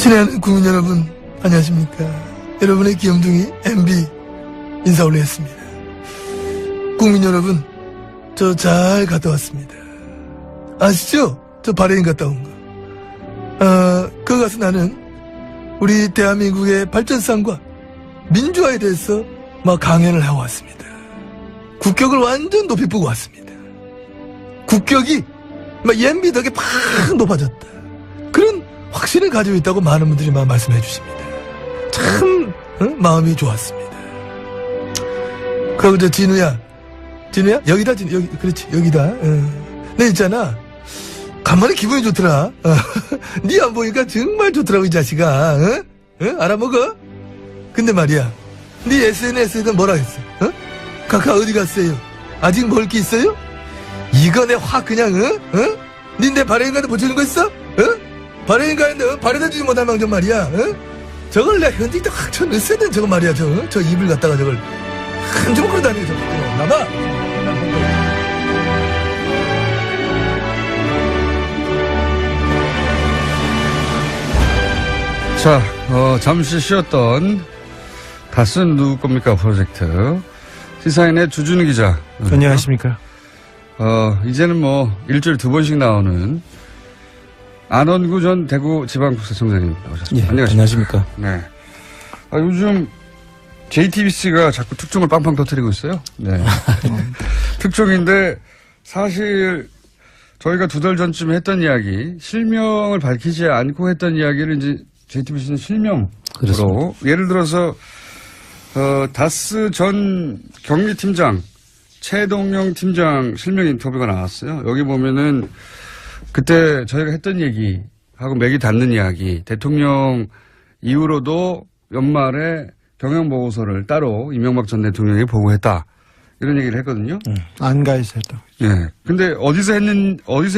친애하는 국민 여러분, 안녕하십니까. 여러분의 귀염둥이 MB 인사 올리겠습니다. 국민 여러분, 저 잘 갔다 왔습니다. 아시죠? 저 바레인 갔다 온 거. 그거 가서 나는 우리 대한민국의 발전상과 민주화에 대해서 막 강연을 하고 왔습니다. 국격을 완전 높이 보고 왔습니다. 국격이 막 MB 덕에 팍 높아졌다. 그런 확신을 가지고 있다고 많은 분들이 막 말씀해 주십니다. 참 마음이 좋았습니다. 그리고 저 진우야 여기다 여기 그렇지 여기다. 내 있잖아 간만에 기분이 좋더라. 니 안 보니까 정말 좋더라고 이 자식아. 알아먹어? 근데 말이야 니 SNS에는 뭐라 했어? 카카 어디 갔어요? 아직 먹을 게 있어요? 이거 내 확 그냥 니 내 발행인가한테 붙이는 거 있어? 발행인가한테 발에다 주지 못할 망정 말이야. 저걸 내가 현직에 확 쳐넣었어야 돼. 저거 말이야. 저 입을 갖다가 저걸 한 주먹으로 다니고 저거 나봐. 자, 잠시 쉬었던 다스는 누구 겁니까 프로젝트 시사인의 주준우 기자. 안녕하십니까. 이제는 뭐 일주일에 2번씩 나오는 안원구 전 대구지방국세청장님 나오셨습니다. 예, 안녕하십니까. 네. 요즘 JTBC가 자꾸 특종을 빵빵 터뜨리고 있어요. 네. 특종인데 사실 저희가 2달 전쯤에 했던 이야기, 실명을 밝히지 않고 했던 이야기를 이제 JTBC는 실명으로. 그렇습니다. 예를 들어서 다스 전 경리팀장 최동영 팀장 실명 인터뷰가 나왔어요. 여기 보면은 그때 저희가 했던 얘기하고 맥이 닿는 이야기, 대통령 이후로도 연말에 경영보고서를 따로 이명박 전 대통령이 보고했다. 이런 얘기를 했거든요. 안가에서 했다. 예. 근데 어디서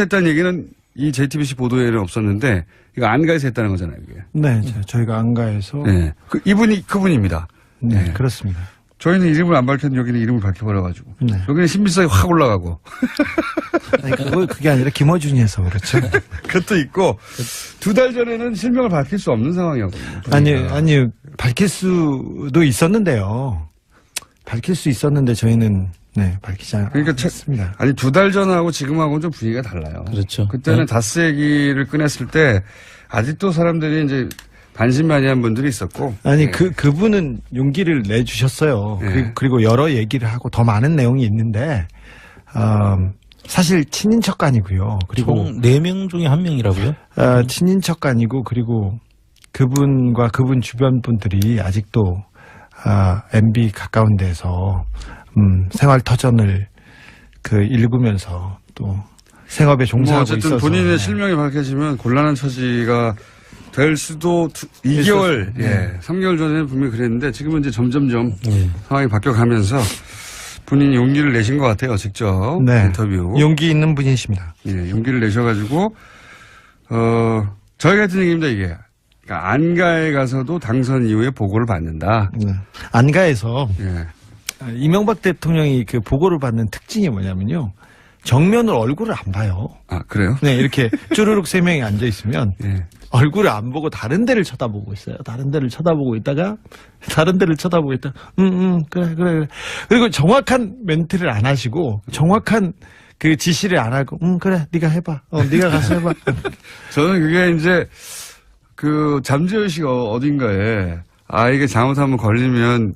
했다는 얘기는 이 JTBC 보도에는 없었는데, 이거 안가에서 했다는 거잖아요, 이게. 네, 저희가 안가에서. 네. 이분이 그분입니다. 네, 네. 그렇습니다. 저희는 이름을 안 밝혔는데 여기는 이름을 밝혀버려가지고. 네. 여기는 신비성이 확 올라가고. 아니, 그게 아니라 김어준이 해서 그렇죠. 그것도 있고, 2달 전에는 실명을 밝힐 수 없는 상황이었거든요. 아니, 밝힐 수도 있었는데요. 밝힐 수 있었는데 저희는, 네, 밝히지 않았습니다. 아니, 2달 전하고 지금하고는 좀 분위기가 달라요. 그렇죠. 그때는 네. 다스 얘기를 꺼냈을 때, 아직도 사람들이 이제 반신반의한 분들이 있었고. 아니, 네. 그분은 용기를 내주셨어요. 네. 그리고 여러 얘기를 하고 더 많은 내용이 있는데, 사실 친인척간이고요. 그리고 총 4명 중에 1명이라고요? 친인척간이고, 그리고 그분과 그분 주변 분들이 아직도 MB 가까운 데서 생활터전을 읽으면서 또 생업에 종사하고 있어서. 어쨌든 본인의 실명이 밝혀지면 곤란한 처지가 될 수도 2개월, 네. 3개월 전에는 분명히 그랬는데 지금은 이제 점점점 상황이 바뀌어가면서 본인이 용기를 내신 것 같아요, 직접. 네. 인터뷰. 용기 있는 분이십니다. 예, 용기를 내셔가지고, 저희 같은 얘기입니다, 이게. 그러니까 안가에 가서도 당선 이후에 보고를 받는다. 네. 안가에서 예. 이명박 대통령이 그 보고를 받는 특징이 뭐냐면요. 정면으로 얼굴을 안 봐요. 아, 그래요? 네, 이렇게 쭈루룩 3명이 앉아 있으면 예. 얼굴을 안 보고 다른 데를 쳐다보고 있어요. 다른 데를 쳐다보고 있다가 그래. 그리고 정확한 멘트를 안 하시고 정확한 그 지시를 안 하고 그래 네가 해봐. 네가 가서 해봐. 저는 그게 이제 잠재의식 어딘가에 이게 잘못하면 걸리면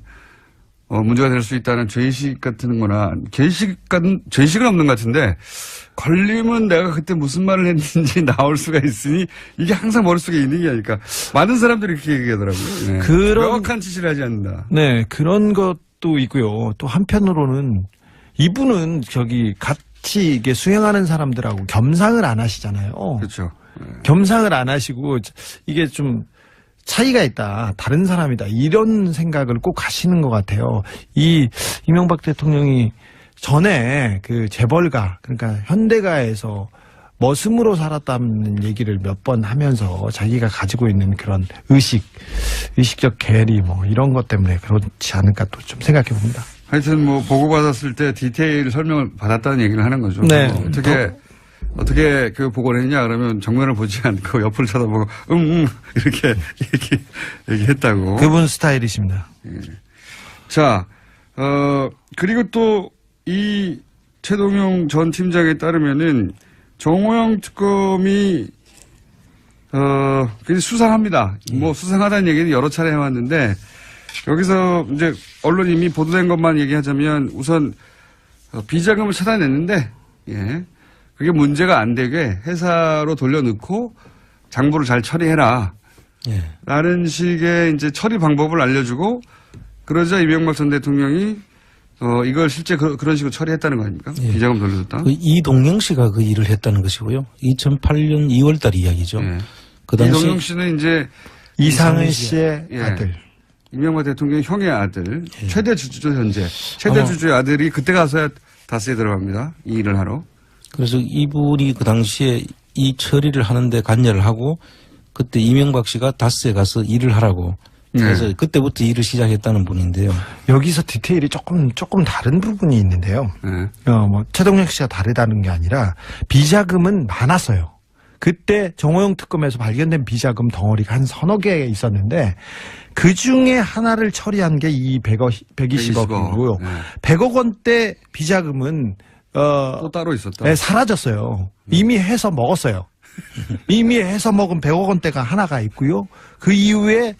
문제가 될 수 있다는 죄의식 같은 거나 죄의식은 없는 것 같은데 걸리면 내가 그때 무슨 말을 했는지 나올 수가 있으니 이게 항상 머릿속에 있는 게 아닐까. 많은 사람들이 그렇게 얘기하더라고요. 네. 명확한 지시를 하지 않는다. 네, 그런 것도 있고요. 또 한편으로는 이분은 같이 이게 수행하는 사람들하고 겸상을 안 하시잖아요. 그렇죠. 네. 겸상을 안 하시고 이게 좀 차이가 있다. 다른 사람이다. 이런 생각을 꼭 하시는 것 같아요. 이명박 대통령이 전에 재벌가, 그러니까 현대가에서 머슴으로 살았다는 얘기를 몇 번 하면서 자기가 가지고 있는 그런 의식적 괴리 이런 것 때문에 그렇지 않을까 또 좀 생각해 봅니다. 하여튼 보고받았을 때 디테일 설명을 받았다는 얘기를 하는 거죠. 네. 어떻게 어떻게 그 보고를 했냐 그러면 정면을 보지 않고 옆을 쳐다보고 이렇게 얘기했다고. 그분 스타일이십니다. 자, 그리고 또 이 최동용 전 팀장에 따르면은 정호영 특검이 굉장히 수상합니다. 뭐 수상하다는 얘기는 여러 차례 해왔는데 여기서 이제 언론이 이미 보도된 것만 얘기하자면 우선 비자금을 찾아냈는데 예. 그게 문제가 안 되게 회사로 돌려넣고 장부를 잘 처리해라. 예. 라는 식의 이제 처리 방법을 알려주고 그러자 이명박 전 대통령이 이걸 실제 그런 식으로 처리했다는 거 아닙니까? 예. 비자금 돌려줬다. 그 이동영 씨가 그 일을 했다는 것이고요. 2008년 2월 달 이야기죠. 예. 그 당시 이동영 씨는 이제 이상은 씨의 예. 아들. 이명박 대통령 형의 아들, 예. 최대 주주죠 현재. 최대 주주의 아들이 그때 가서야 다스에 들어갑니다. 이 일을 하러. 그래서 이분이 그 당시에 이 처리를 하는데 관여를 하고 그때 이명박 씨가 다스에 가서 일을 하라고 그래서 네. 그때부터 일을 시작했다는 분인데요. 여기서 디테일이 조금 다른 부분이 있는데요. 네. 뭐 최동영 씨가 다르다는 게 아니라 비자금은 많았어요. 그때 정호영 특검에서 발견된 비자금 덩어리가 한 서너 개 있었는데 그 중에 하나를 처리한 게 이 120억이고요. 네. 100억 원대 비자금은 또 따로 있었다. 네, 사라졌어요. 이미 해서 먹었어요. 이미 해서 먹은 100억 원대가 하나가 있고요. 그 이후에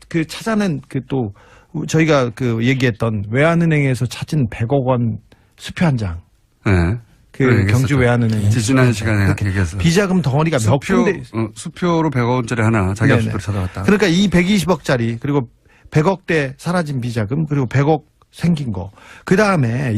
그 찾아낸 또 저희가 그 얘기했던 외환은행에서 찾은 100억 원 수표 한 장. 네. 그 경주 외환은행. 지난 시간에 얘기했어. 비자금 덩어리가 몇 군데. 수표로 100억원짜리 하나 자기 네네. 수표로 찾아왔다. 그러니까 이 120억짜리 그리고 100억대 사라진 비자금 그리고 100억 생긴 거. 그 다음에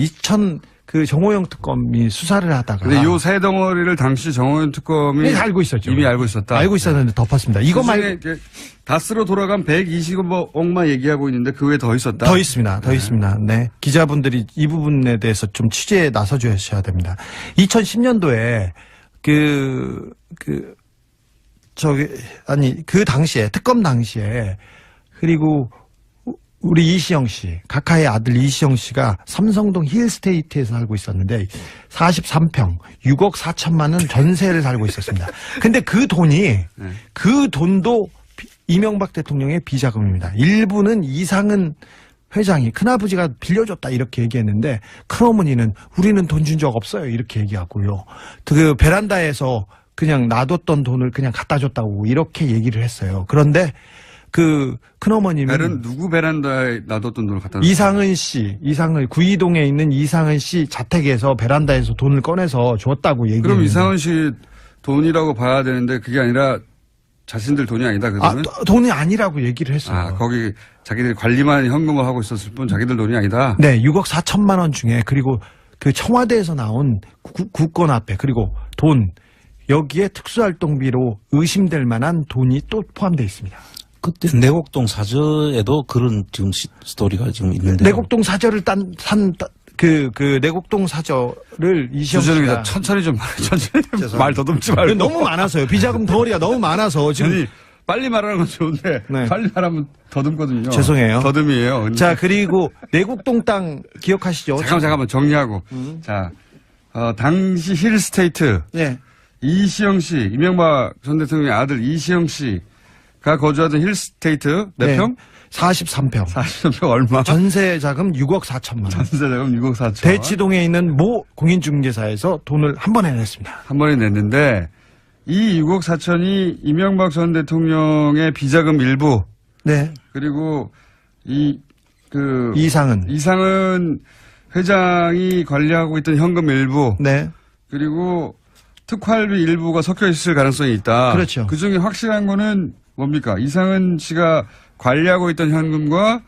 그 정호영 특검이 수사를 하다가. 근데 요 세 덩어리를 당시 정호영 특검이 알고 있었죠. 이미 알고 있었다. 알고 있었는데 덮었습니다. 이거 말고 이제 다스로 돌아간 120억만 얘기하고 있는데 그 외에 더 있었다. 더 있습니다. 더 있습니다. 네. 기자분들이 이 부분에 대해서 좀 취재에 나서 주셔야 됩니다. 2010년도에 그 당시에, 특검 당시에, 그리고 우리 이시영 씨, 각하의 아들 이시영 씨가 삼성동 힐스테이트에서 살고 있었는데 43평, 6억 4천만 원 전세를 살고 있었습니다. 근데 그 돈도 이명박 대통령의 비자금입니다. 일부는 이상은 회장이 큰아버지가 빌려줬다 이렇게 얘기했는데 큰어머니는 우리는 돈 준 적 없어요 이렇게 얘기하고요. 그 베란다에서 그냥 놔뒀던 돈을 그냥 갖다 줬다고 이렇게 얘기를 했어요. 그런데 그 큰어머님은 누구 베란다에 놔뒀던 돈을 갖다 이상은 구이동에 있는 이상은 씨 자택에서 베란다에서 돈을 꺼내서 줬다고 얘기했는데 그럼 이상은 씨 돈이라고 봐야 되는데 그게 아니라 자신들 돈이 아니다 그러면? 돈이 아니라고 얘기를 했어요. 거기 자기들이 관리만 현금을 하고 있었을 뿐 자기들 돈이 아니다? 네, 6억 4천만 원 중에 그리고 그 청와대에서 나온 국권 앞에 그리고 돈 여기에 특수활동비로 의심될 만한 돈이 또 포함되어 있습니다. 그때 내곡동 사저에도 그런 지금 스토리가 지금 있는데. 내곡동 사저를 그 내곡동 사저를 이시영 씨가 천천히 좀 말 더듬지 말고. 너무 많아서요. 비자금 덩어리가 너무 많아서 지금. 아니, 빨리 말하는 건 좋은데 네. 빨리 말하면 더듬거든요. 죄송해요. 더듬이에요. 자, 그리고 내곡동 땅 기억하시죠? 잠깐만 정리하고. 자, 당시 힐스테이트 네. 이시영 씨, 이명박 전 대통령의 아들 이시영 씨가 거주하던 힐스테이트 몇 평? 43평. 43평 얼마? 전세 자금 6억 4천만 원. 전세 자금 6억 4천. 대치동에 있는 모 공인중개사에서 돈을 한 번에 냈습니다. 한 번에 냈는데 이 6억 4천이 이명박 전 대통령의 비자금 일부. 네. 그리고 이상은 회장이 관리하고 있던 현금 일부. 네. 그리고 특활비 일부가 섞여 있을 가능성이 있다. 그렇죠. 그 중에 확실한 거는 뭡니까? 이상은 씨가 관리하고 있던 현금과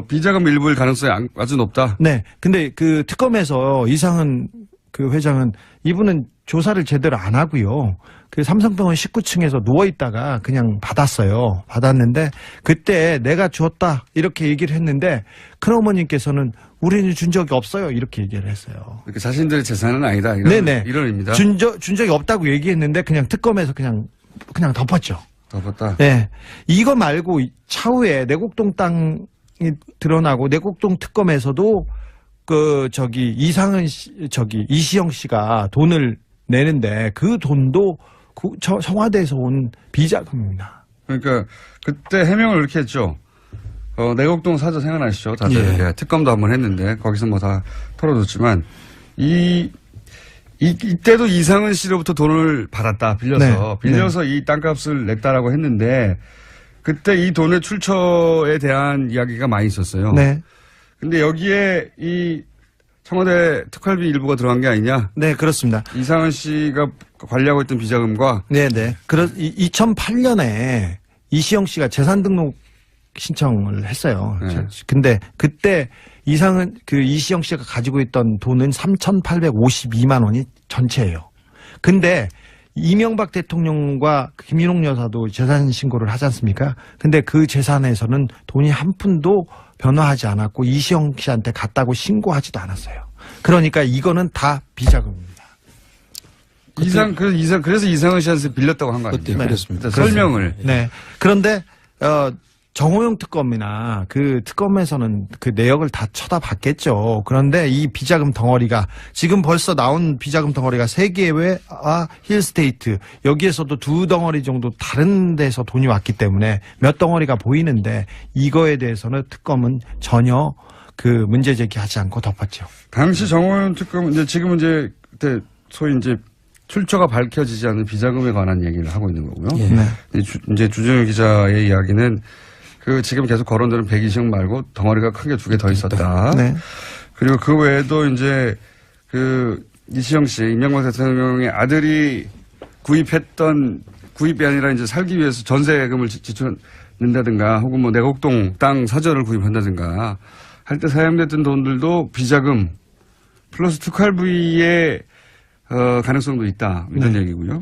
비자금 일부일 가능성이 아주 높다. 네. 근데 그 특검에서 이상은 그 회장은 이분은 조사를 제대로 안 하고요. 그 삼성병원 19층에서 누워있다가 그냥 받았어요. 받았는데 그때 내가 줬다 이렇게 얘기를 했는데 큰어머님께서는 우리는 준 적이 없어요 이렇게 얘기를 했어요. 이렇게 자신들의 재산은 아니다. 네네. 이론입니다. 준 적이 없다고 얘기했는데 그냥 특검에서 그냥 덮었죠. 덮었다. 네. 이거 말고 차후에 내곡동 땅이 드러나고 내곡동 특검에서도 이시영 씨가 돈을 내는데 그 돈도 청와대에서 온 비자금입니다. 그러니까 그때 해명을 이렇게 했죠. 내곡동 사저 생각나시죠? 다들. 예. 특검도 한번 했는데 거기서 뭐 다 털어줬지만 이때도 이상은 씨로부터 돈을 받았다. 빌려서. 네. 빌려서 이 땅값을 냈다라고 했는데 그때 이 돈의 출처에 대한 이야기가 많이 있었어요. 네. 근데 여기에 이 청와대 특활비 일부가 들어간 게 아니냐? 네, 그렇습니다. 이상은 씨가 관리하고 있던 비자금과 네네. 2008년에 이시영 씨가 재산 등록 신청을 했어요. 네. 근데 그때 이시영 씨가 가지고 있던 돈은 3,852만 원이 전체예요. 근데 이명박 대통령과 김윤옥 여사도 재산 신고를 하지 않습니까? 근데 그 재산에서는 돈이 한 푼도 변화하지 않았고 이시영 씨한테 갔다고 신고하지도 않았어요. 그러니까 이거는 다 비자금입니다. 그래서 이상은 씨한테 빌렸다고 한 거 아니에요? 그때 그랬습니다. 설명을. 네. 그런데 정호영 특검이나 그 특검에서는 그 내역을 다 쳐다봤겠죠. 그런데 이 비자금 덩어리가 지금 벌써 나온 비자금 덩어리가 세계회와 힐스테이트 여기에서도 두 덩어리 정도 다른 데서 돈이 왔기 때문에 몇 덩어리가 보이는데 이거에 대해서는 특검은 전혀 그 문제 제기하지 않고 덮었죠. 당시 정호영 특검은 지금은 그때 소위 출처가 밝혀지지 않은 비자금에 관한 얘기를 하고 있는 거고요. 예. 네. 이제 주정일 기자의 이야기는 지금 계속 거론되는 120억 말고 덩어리가 크게 2개 더 있었다. 네. 그리고 그 외에도 이시영 씨, 이명박 대통령의 아들이 구입이 아니라 살기 위해서 전세금을 지출한다든가 혹은 뭐 내곡동 땅 사저를 구입한다든가 할 때 사용됐던 돈들도 비자금 플러스 특활비의 가능성도 있다. 이런 얘기고요.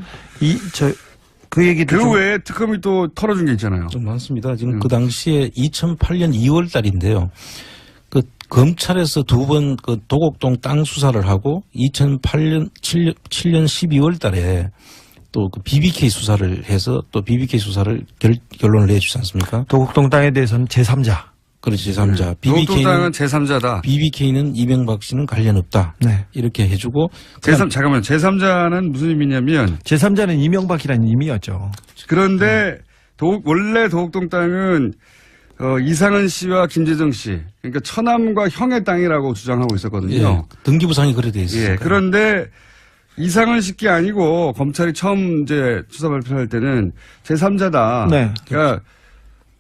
그 얘기도 그 외에 특검이 또 털어준 게 있잖아요. 좀 많습니다. 지금 그 당시에 2008년 2월 달인데요. 그 검찰에서 2번 그 도곡동 땅 수사를 하고 2007년 12월 달에 또 그 BBK 수사를 해서 또 BBK 수사를 결론을 내주지 않습니까? 도곡동 땅에 대해서는 제3자. 그렇지, 제3자. 도곡동 땅은 제3자다. BBK는 이명박 씨는 관련 없다. 네. 이렇게 해주고. 잠깐만요. 제3자는 무슨 의미냐면 제3자는 이명박이라는 의미였죠. 그런데 원래 도곡동 땅은 이상은 씨와 김재정 씨, 그러니까 처남과 형의 땅이라고 주장하고 있었거든요. 예, 등기부상이 그래 돼 있어요. 예, 그런데 이상은 씨게 아니고 검찰이 처음 수사 발표할 때는 제3자다. 네. 그러니까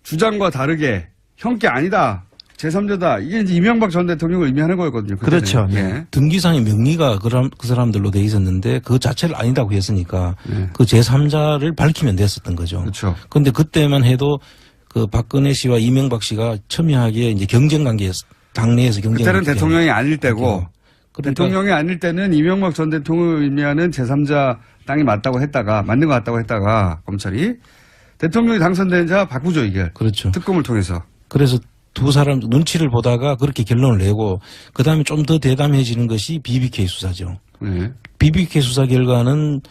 주장과 다르게 형께 아니다. 제3자다. 이게 이명박 전 대통령을 의미하는 거였거든요. 그때는. 그렇죠. 네. 예. 등기상의 명의가 그 사람들로 돼 있었는데 그 자체를 아니다고 했으니까 네. 그 제3자를 밝히면 됐었던 거죠. 그렇죠. 그런데 그때만 해도 그 박근혜 씨와 이명박 씨가 첨예하게 경쟁 관계였어. 당내에서 경쟁. 그때는 대통령이 아닐 때고 그러니까 대통령이 아닐 때는 이명박 전 대통령을 의미하는 제3자 땅이 맞다고 했다가 맞는 것 같다고 했다가 검찰이 대통령이 당선된 자 바꾸죠 이게. 그렇죠. 특검을 통해서. 그래서 두 사람 눈치를 보다가 그렇게 결론을 내고 그다음에 좀 더 대담해지는 것이 BBK 수사죠. 네. BBK 수사 결과는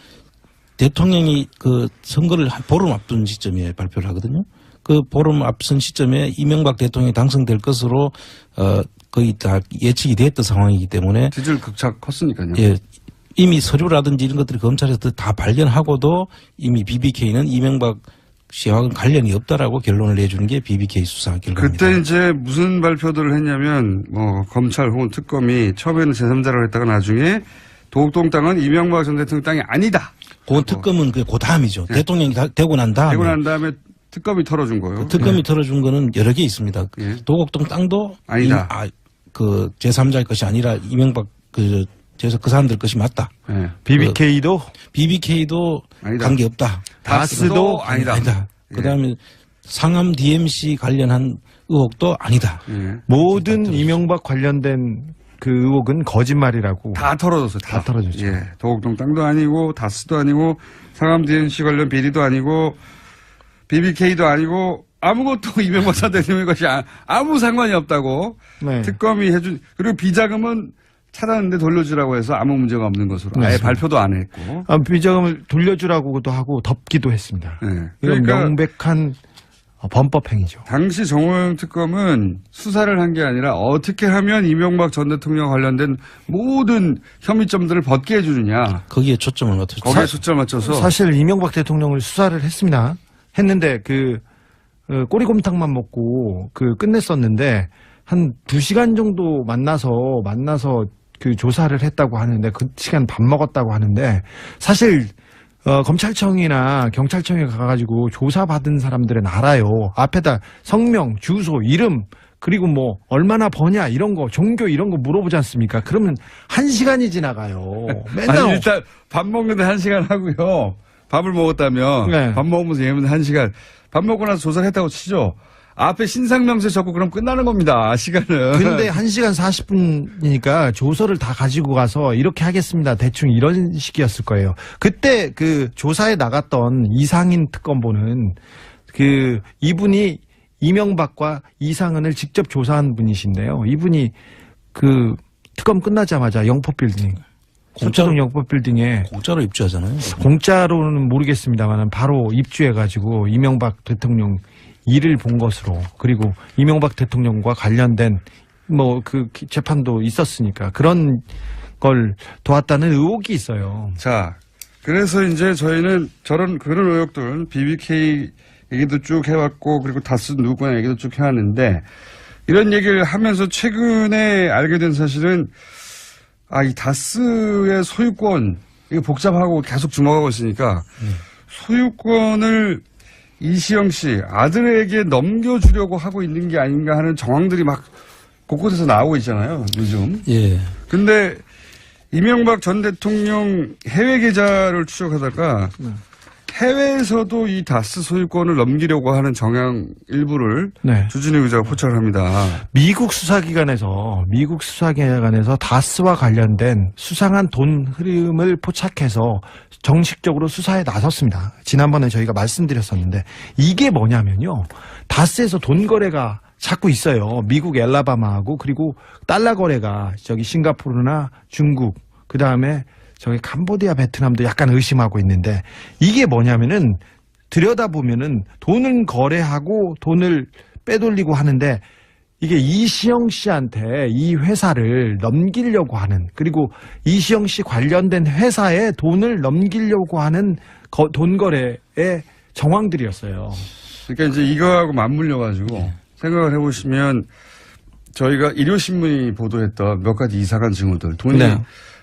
대통령이 그 선거를 한 보름 앞둔 시점에 발표를 하거든요. 그 보름 앞선 시점에 이명박 대통령이 당선될 것으로 거의 다 예측이 됐던 상황이기 때문에 지지율 극차 컸으니까요. 예. 이미 서류라든지 이런 것들이 검찰에서 다 발견하고도 이미 BBK는 이명박 씨와는 관련이 없다라고 결론을 내주는 게 BBK 수사 결과입니다. 그때 무슨 발표들을 했냐면 검찰 혹은 특검이 처음에는 제3자라고 했다가 나중에 도곡동 땅은 이명박 전 대통령 땅이 아니다. 그 특검은 그 다음이죠. 네. 대통령이 되고 난 다음에. 되고 난 다음에 특검이 털어준 거예요. 특검이 털어준 거는 여러 개 있습니다. 예. 도곡동 땅도 아니다. 그 제3자의 것이 아니라 이명박 그 사람들 것이 맞다. 네. BBK도 BBK도 아니다. 관계없다. 다스도 아니다. 그다음에 상암 DMC 관련한 의혹도 아니다. 예. 모든 이명박 관련된 그 의혹은 거짓말이라고 다 털어줬어요. 다 털어줬죠. 예. 도곡동 땅도 아니고 다스도 아니고 상암 DMC 관련 비리도 아니고 BBK도 아니고 아무것도 이명박 전 대통령의 것이 아무 상관이 없다고 네. 특검이 해준 그리고 비자금은 찾았는데 돌려주라고 해서 아무 문제가 없는 것으로 아예 맞습니다. 발표도 안 했고 비자금을 돌려주라고도 하고 덮기도 했습니다. 네. 이런 그러니까 명백한 범법행위죠. 당시 정호영 특검은 수사를 한 게 아니라 어떻게 하면 이명박 전 대통령 관련된 모든 혐의점들을 벗게 해주느냐. 거기에 초점을 맞췄죠. 거기에 숫자를 맞춰서. 사실 이명박 대통령을 수사를 했습니다. 했는데 꼬리곰탕만 먹고 끝냈었는데 한 2시간 정도 만나서 그 조사를 했다고 하는데 그 시간 밥 먹었다고 하는데 사실 검찰청이나 경찰청에 가가지고 조사받은 사람들은 알아요. 앞에다 성명, 주소, 이름, 그리고 뭐 얼마나 버냐 이런 거, 종교 이런 거 물어보지 않습니까? 그러면 1시간이 지나가요. 맨날 아니, 일단 밥 먹는데 1시간 하고요. 밥을 먹었다면 네. 밥 먹으면서 얘기하면 1시간. 밥 먹고 나서 조사를 했다고 치죠. 앞에 신상명세 적고 그럼 끝나는 겁니다. 시간은. 근데 1시간 40분이니까 조서를 다 가지고 가서 이렇게 하겠습니다. 대충 이런 식이었을 거예요. 그때 그 조사에 나갔던 이상인 특검보는 이분이 이명박과 이상은을 직접 조사한 분이신데요. 이분이 특검 끝나자마자 영포빌딩, 서초동 영포빌딩에 공짜로 입주하잖아요. 공짜로는 모르겠습니다만 바로 입주해가지고 이명박 대통령 일을 본 것으로, 그리고 이명박 대통령과 관련된 재판도 있었으니까 그런 걸 도왔다는 의혹이 있어요. 자, 그래서 이제 저희는 그런 의혹들, BBK 얘기도 쭉 해왔고, 그리고 다스 누구나 얘기도 쭉 해왔는데, 이런 얘기를 하면서 최근에 알게 된 사실은, 이 다스의 소유권, 이거 복잡하고 계속 주목하고 있으니까, 소유권을 이시영 씨 아들에게 넘겨주려고 하고 있는 게 아닌가 하는 정황들이 막 곳곳에서 나오고 있잖아요, 요즘. 예. 근데 이명박 전 대통령 해외 계좌를 추적하다가 해외에서도 이 다스 소유권을 넘기려고 하는 정황 일부를 네. 주진우 기자가 포착을 합니다. 미국 수사기관에서 다스와 관련된 수상한 돈 흐름을 포착해서 정식적으로 수사에 나섰습니다. 지난번에 저희가 말씀드렸었는데 이게 뭐냐면요. 다스에서 돈 거래가 자꾸 있어요. 미국 엘라바마하고, 그리고 달러 거래가 싱가포르나 중국, 그 다음에 캄보디아, 베트남도 약간 의심하고 있는데, 이게 뭐냐면은 들여다보면은 돈을 거래하고 돈을 빼돌리고 하는데, 이게 이시영 씨한테 이 회사를 넘기려고 하는, 그리고 이시영 씨 관련된 회사에 돈을 넘기려고 하는 돈 거래의 정황들이었어요. 그러니까 이제 이거하고 맞물려가지고 생각을 해보시면 저희가 일요신문이 보도했던 몇 가지 이상한 징후들, 돈이 네.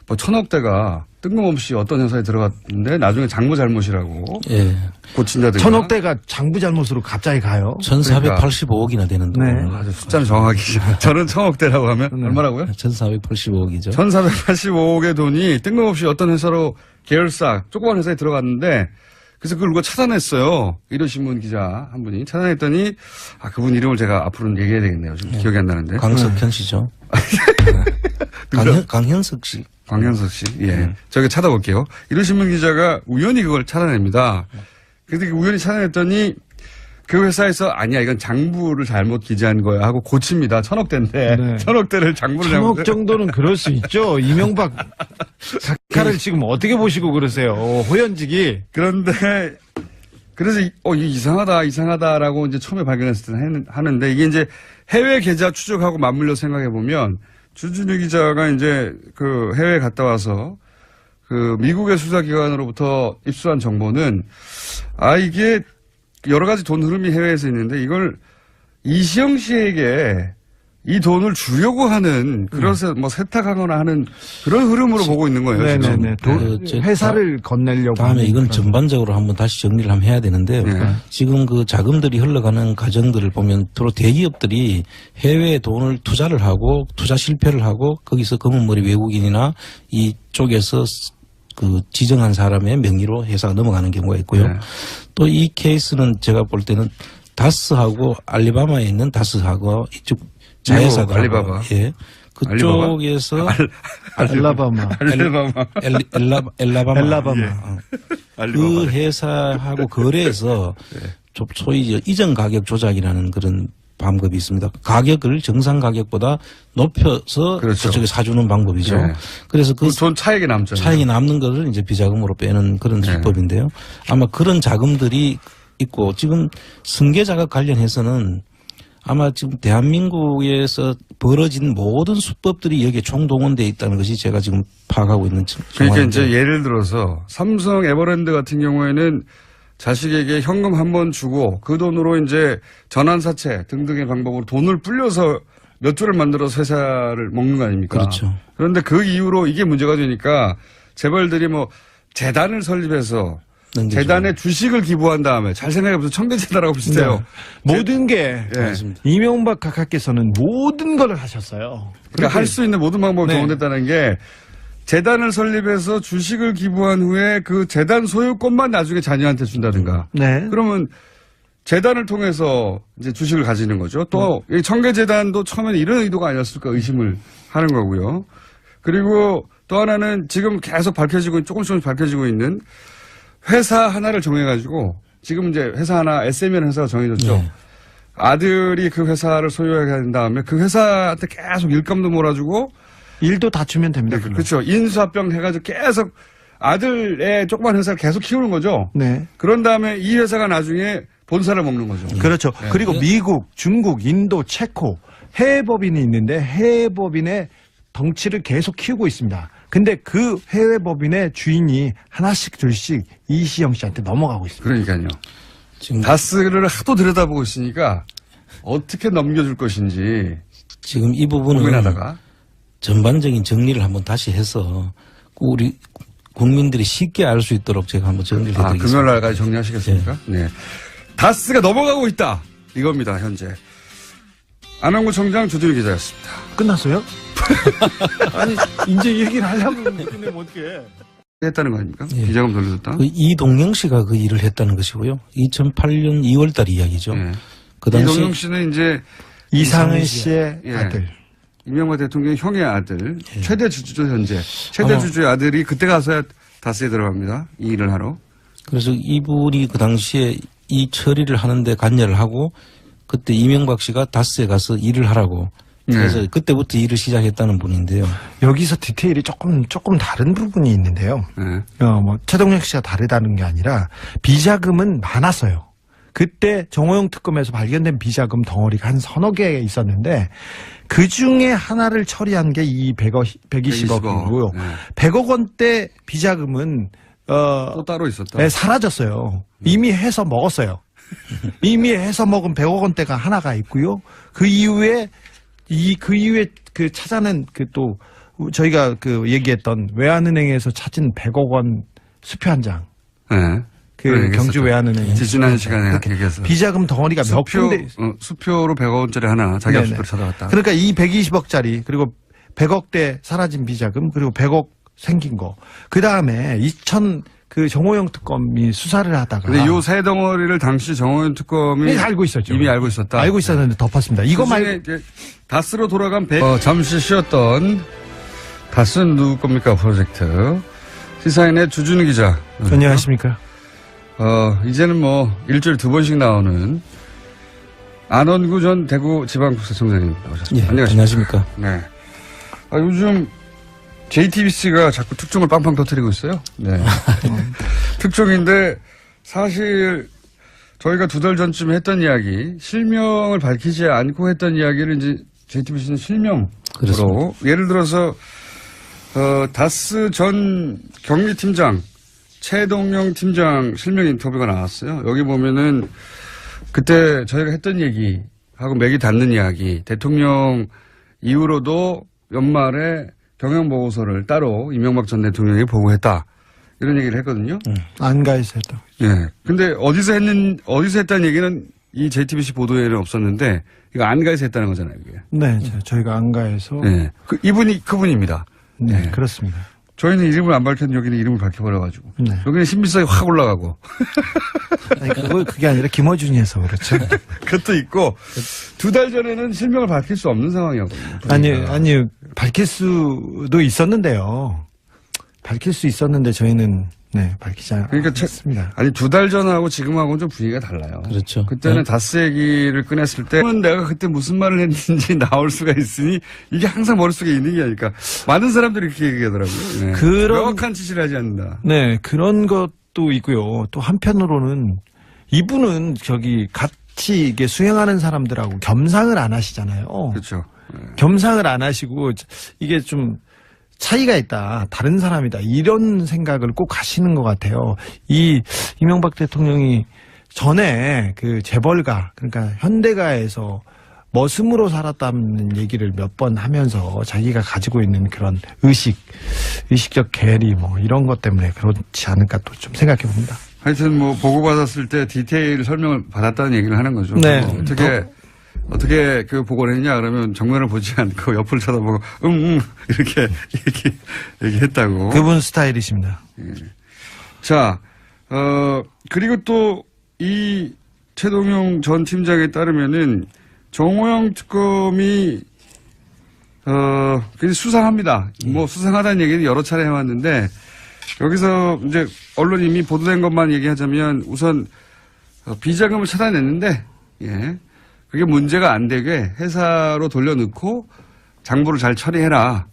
1,000억대가 뜬금없이 어떤 회사에 들어갔는데 나중에 장부 잘못이라고 예. 고친다든가. 1,000억대가 장부 잘못으로 갑자기 가요. 1,485억이나 되는 돈. 네. 아주 숫자는 정확하게. 저는 1,000억대라고 하면 얼마라고요? 1,485억이죠. 1,485억의 돈이 뜬금없이 어떤 회사로 계열사, 조그만 회사에 들어갔는데 그래서 그걸 누가 찾아냈어요. 일요신문 기자 한 분이 찾아냈더니 그분 이름을 제가 앞으로는 얘기해야 되겠네요. 지금 기억이 안 나는데. 강석현 씨죠. 강현석 씨. 광현석 씨. 예. 저기 찾아볼게요. 일요신문 기자가 우연히 그걸 찾아냅니다. 그래서 우연히 찾아냈더니 그 회사에서 아니야 이건 장부를 잘못 기재한 거야 하고 고칩니다. 1,000억대인데 네. 1,000억대를 장부를 1,000억 정도는 그럴 수 있죠. 이명박 작가를 지금 어떻게 보시고 그러세요. 호연직이. 그런데 그래서 이거 이상하다라고 이제 처음에 발견했을 때 하는데 이게 이제 해외 계좌 추적하고 맞물려 생각해 보면 주진우 기자가 이제 해외에 갔다 와서 미국의 수사기관으로부터 입수한 정보는 이게 여러 가지 돈 흐름이 해외에서 있는데 이걸 이시영 씨에게 이 돈을 주려고 하는 그래서 세탁하거나 하는 그런 흐름으로 보고 있는 거예요. 네네네. 회사를 건네려고. 다음에 이건 전반적으로 한번 다시 정리를 한번 해야 되는데요. 네. 지금 자금들이 흘러가는 과정들을 보면 주로 대기업들이 해외에 돈을 투자를 하고 투자 실패를 하고 거기서 검은머리 외국인이나 이쪽에서 지정한 사람의 명의로 회사가 넘어가는 경우가 있고요. 네. 또 이 케이스는 제가 볼 때는 다스하고 알리바마에 있는 다스하고 이쪽 자회사들 알리바바. 예. 그쪽에서 엘라바마. 엘라바마. 알리바바. 그 회사하고 거래해서 소위 이전 가격 조작이라는 그런 방법이 있습니다. 가격을 정상 가격보다 높여서 그렇죠. 그쪽에 사주는 방법이죠. 네. 그래서 돈 차익이 남잖아요. 차익이 남는 것을 이제 비자금으로 빼는 그런 수법인데요. 아마 그런 자금들이 있고 지금 승계자가 관련해서는 아마 지금 대한민국에서 벌어진 모든 수법들이 여기에 총동원되어 있다는 것이 제가 지금 파악하고 있는 그러니까 상황인데. 이제 예를 들어서 삼성 에버랜드 같은 경우에는 자식에게 현금 한 번 주고 그 돈으로 이제 전환사채 등등의 방법으로 돈을 불려서 몇 조를 만들어서 회사를 먹는 거 아닙니까? 그렇죠. 그런데 그 이후로 이게 문제가 되니까 재벌들이 뭐 재단을 설립해서 넘겨주고. 재단에 주식을 기부한 다음에 잘 생각해보세요. 청계재단하고 비슷해요. 모든 게 예. 맞습니다. 이명박 각하께서는 모든 걸 하셨어요. 그러니까 할 수 있는 모든 방법을 네. 동원했다는 게 재단을 설립해서 주식을 기부한 후에 그 재단 소유권만 나중에 자녀한테 준다든가. 네. 그러면 재단을 통해서 이제 주식을 가지는 거죠. 또 이 청계재단도 처음에는 이런 의도가 아니었을까 의심을 하는 거고요. 그리고 또 하나는 지금 계속 조금씩 밝혀지고 있는 회사 하나를 정해가지고 지금 이제 회사 하나 SM이라는 회사가 정해졌죠. 네. 아들이 그 회사를 소유하게 한 다음에 그 회사한테 계속 일감도 몰아주고 일도 다 주면 됩니다. 그걸로. 그렇죠. 인수합병 해가지고 계속 아들의 조그만 회사를 계속 키우는 거죠. 네. 그런 다음에 이 회사가 나중에 본사를 먹는 거죠. 그렇죠. 그리고 미국, 중국, 인도, 체코 해외 법인이 있는데 해외 법인의 덩치를 계속 키우고 있습니다. 근데 그 해외 법인의 주인이 하나씩 둘씩 이시영 씨한테 넘어가고 있습니다. 그러니까요. 지금 다스를 하도 들여다보고 있으니까 어떻게 넘겨줄 것인지 지금 이 부분은 고민하다가 전반적인 정리를 한번 다시 해서 우리 국민들이 쉽게 알 수 있도록 제가 한번 정리를 해드리겠습니다. 금요일날까지 정리하시겠습니까? 네. 다스가 넘어가고 있다. 이겁니다, 현재. 안원구 청장 주진우 기자였습니다. 끝났어요? 아니 이제 얘기를 하려고 했는데 어떻게? 했다는 거 아닙니까? 예. 비자금 돌려줬다. 그 이동영 씨가 그 일을 했다는 것이고요. 2008년 2월 달 이야기죠. 네. 그 당시 이동영 씨는 이제 이상은 씨의 예. 아들. 이명박 대통령 형의 아들, 예. 최대 주주죠, 현재. 최대 아마- 주주의 아들이 그때 가서야 다스에 들어갑니다. 이 일을 하러. 그래서 이분이 그 당시에 이 처리를 하는데 관여를 하고 그때 이명박 씨가 다스에 가서 일을 하라고 그래서 네. 그때부터 일을 시작했다는 분인데요. 여기서 디테일이 조금 다른 부분이 있는데요. 네. 뭐 최동혁 씨가 다르다는 게 아니라 비자금은 많았어요. 그때 정호영 특검에서 발견된 비자금 덩어리가 한 서너 개 있었는데 그 중에 하나를 처리한 게 이 120억이고요. 네. 100억 원대 비자금은 또 따로 있었다. 네, 사라졌어요. 이미 해서 먹었어요. 이미 해서 먹은 100억 원대가 하나가 있고요. 그 이후에 그 찾아낸 그 또 저희가 그 얘기했던 외환은행에서 찾은 100억 원 수표 한 장. 네. 그 그래, 경주 얘기했었죠. 외환은행 지난 시간에 얘기했어요. 비자금 덩어리가 몇 군데 수표로 100억원짜리 하나 자기 네네. 수표를 찾아갔다. 그러니까 이 120억짜리 그리고 100억대 사라진 비자금 그리고 100억 생긴 거. 그 다음에 그 정호영 특검이 수사를 하다가 근데 요 세 덩어리를 당시 정호연 특검이 이미 알고 있었죠. 이미 알고 있었다. 알고 있었는데 덮었습니다. 이거 그중에 말고 이제 다스로 돌아간 잠시 쉬었던 다스는 누구 겁니까 프로젝트 시사인의 주준우 기자. 안녕하십니까? 이제는 뭐 일주일에 2번씩 나오는 안원구 전 대구지방국세청장님 나오셨습니다. 예, 안녕하십니까? 안녕하십니까? 네. 요즘 JTBC가 자꾸 특종을 빵빵 터뜨리고 있어요. 네. 특종인데 사실 저희가 2달 전쯤에 했던 이야기, 실명을 밝히지 않고 했던 이야기를 이제 JTBC는 실명으로 그렇습니다. 예를 들어서 다스 전 경리팀장 최동영 팀장 실명 인터뷰가 나왔어요. 여기 보면은 그때 저희가 했던 얘기하고 맥이 닿는 이야기, 대통령 이후로도 연말에 경영보고서를 따로 이명박 전 대통령이 보고했다. 이런 얘기를 했거든요. 안가에서 했다. 예. 근데 어디서 했다는 얘기는 이 JTBC 보도에는 없었는데 이거 안가에서 했다는 거잖아요, 이게. 네, 저희가 안가에서 네. 이분이 그분입니다. 네, 네. 그렇습니다. 저희는 이름을 안 밝혔는데 여기는 이름을 밝혀버려가지고. 네. 여기는 신비성이 확 올라가고. 아니, 그게 아니라 김어준이 해서 그렇죠. 그것도 있고, 2달 전에는 실명을 밝힐 수 없는 상황이었거든요. 아니, 밝힐 수도 있었는데요. 밝힐 수 있었는데 저희는, 네, 밝히지 않았습니다. 아니, 2달 전하고 지금하고는 좀 분위기가 달라요. 그렇죠. 그때는 네. 다스 얘기를 꺼냈을 때, 내가 그때 무슨 말을 했는지 나올 수가 있으니, 이게 항상 머릿속에 있는 게 아닐까. 많은 사람들이 그렇게 얘기하더라고요. 네. 그런- 명확한 지시를 하지 않는다. 네, 그런 것도 있고요. 또 한편으로는 이분은 같이 이게 수행하는 사람들하고 겸상을 안 하시잖아요. 그렇죠. 겸상을 안 하시고 이게 좀 차이가 있다. 다른 사람이다. 이런 생각을 꼭 하시는 것 같아요. 이 이명박 대통령이 전에 그 재벌가, 그러니까 현대가에서 머슴으로 살았다는 얘기를 몇 번 하면서 자기가 가지고 있는 그런 의식적 괴리 뭐 이런 것 때문에 그렇지 않을까 또 좀 생각해 봅니다. 하여튼 뭐 보고받았을 때 디테일 설명을 받았다는 얘기를 하는 거죠. 네. 뭐 어떻게 그 보고를 했냐 그러면 정면을 보지 않고 옆을 쳐다보고 이렇게 얘기했다고. 그분 스타일이십니다. 자, 그리고 또 이 최동용 전 팀장에 따르면은 정호영 특검이 굉장히 수상합니다. 뭐 수상하다는 얘기는 여러 차례 해왔는데 여기서 이제 언론이 이미 보도된 것만 얘기하자면 우선 비자금을 찾아냈는데 예. 그게 문제가 안 되게 회사로 돌려넣고 장부를 잘 처리해라.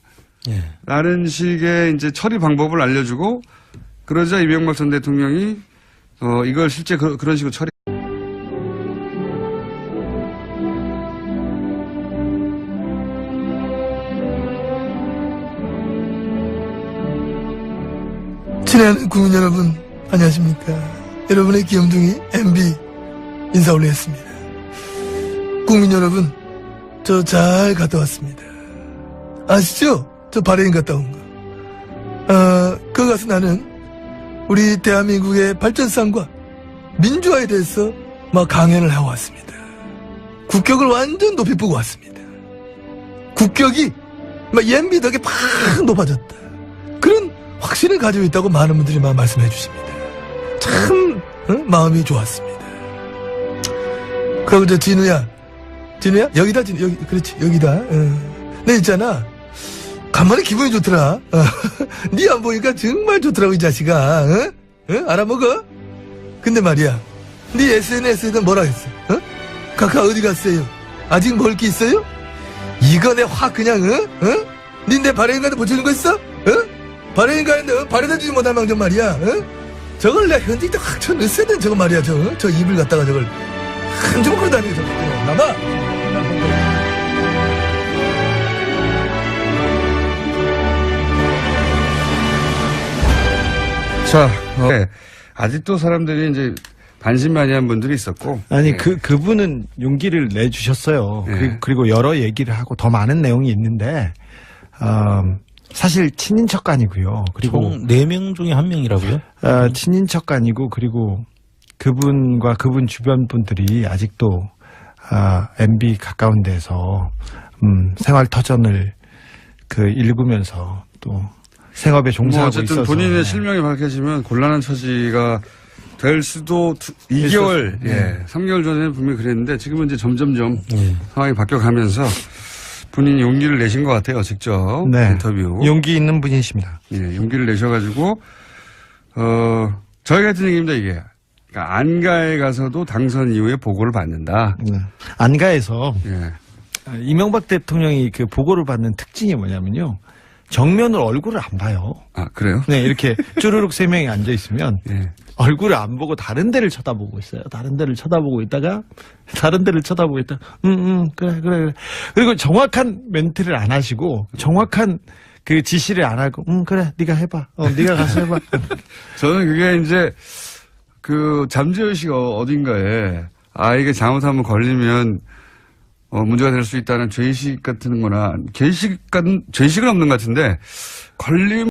예. 라는 식의 이제 처리 방법을 알려주고 그러자 이명박 전 대통령이 이걸 실제 그런 식으로 처리. 친애하는 국민 여러분, 안녕하십니까. 여러분의 귀염둥이 MB 인사 올리겠습니다. 국민 여러분, 저 잘 갔다 왔습니다. 아시죠? 저 바레인 갔다 온 거. 거기 가서 나는 우리 대한민국의 발전상과 민주화에 대해서 막 강연을 하고 왔습니다. 국격을 완전 높이 보고 왔습니다. 국격이 막 MB 덕에 팍 높아졌다. 그런 확신을 가지고 있다고 많은 분들이 막 말씀해 주십니다. 참 마음이 좋았습니다. 그리고 저 진우야 여기다 여기 그렇지 여기다. 내 있잖아 간만에 기분이 좋더라. 니 안 보니까 정말 좋더라고 이 자식아. 알아먹어? 근데 말이야 니 SNS에다 뭐라 했어? 카카 어디 갔어요? 아직 먹을 게 있어요? 이거 내 확 그냥 니 내 발행인가한테 붙여준 거 있어? 발행인가한테 발에다 주지 못할 망정 말이야. 저걸 내가 현직때 확 쳐넣었어야 된 저거 말이야. 저 입을 갖다가 저걸 한 주먹으로 다니고 저거 나봐. 자, 아직도 사람들이 이제 반신반의한 분들이 있었고. 아니 그분은 용기를 내주셨어요. 네. 그리고 여러 얘기를 하고 더 많은 내용이 있는데 사실 친인척간이고요. 그리고 총 4명 중에 1명이라고요? 친인척간이고 그리고 그분과 그분 주변 분들이 아직도 MB 가까운 데서 생활 터전을 읽으면서 또 생업에 종사하고 어쨌든 있어서 본인의 실명이 밝혀지면 곤란한 처지가 될 수도 2개월, 3개월 전에는 분명히 그랬는데 지금은 이제 점점점 상황이 바뀌어가면서 본인이 용기를 내신 것 같아요, 직접. 네. 인터뷰. 용기 있는 분이십니다. 예, 용기를 내셔가지고, 저희 같은 얘기입니다, 이게. 그러니까 안가에 가서도 당선 이후에 보고를 받는다. 네. 안가에서 예. 이명박 대통령이 그 보고를 받는 특징이 뭐냐면요. 정면으로 얼굴을 안 봐요. 아, 그래요? 네, 이렇게 쭈루룩 3명이 앉아 있으면 예. 얼굴을 안 보고 다른 데를 쳐다보고 있어요. 다른 데를 쳐다보고 있다가 그래. 그리고 정확한 멘트를 안 하시고 정확한 그 지시를 안 하고 그래 네가 해봐. 네가 가서 해봐. 저는 그게 이제 그 잠재의식 어딘가에 이게 잘못하면 걸리면 문제가 될 수 있다는 죄의식 같은 거나 죄의식은 없는 것 같은데 걸리면